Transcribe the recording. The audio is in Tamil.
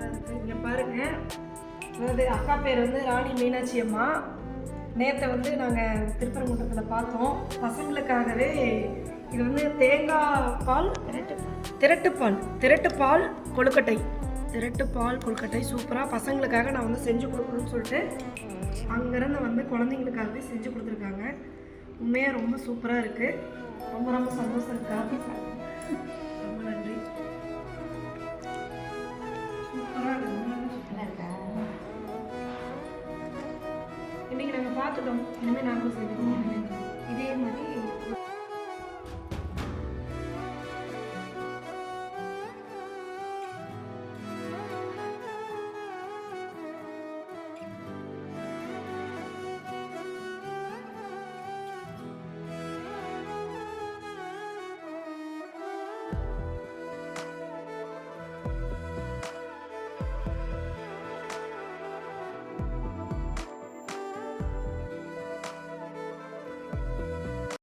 சூப்பராக இருக்குது. இங்கே பாருங்கள், அதாவது அக்கா பேர் வந்து ராணி மீனாட்சி அம்மா. நேற்றை வந்து நாங்கள் திருப்பரங்குன்றத்தில் பார்த்தோம். பசங்களுக்காகவே இது வந்து தேங்காய் பால் திரட்டுப்பால் கொழுக்கட்டை சூப்பராக பசங்களுக்காக நான் வந்து செஞ்சு கொடுக்கணும்னு சொல்லிட்டு அங்கேருந்து வந்து குழந்தைங்களுக்காகவே செஞ்சு கொடுத்துருக்காங்க. உண்மையாக ரொம்ப சூப்பராக இருக்குது. ரொம்ப ரொம்ப சந்தோஷம் இருக்கா. ரொம்ப நன்றி. சூப்பராக இருக்கா. இன்றைக்கி நாங்கள் பார்த்துட்டோம். இனிமேல் நாங்களும் செய்வோம். இதே மாதிரி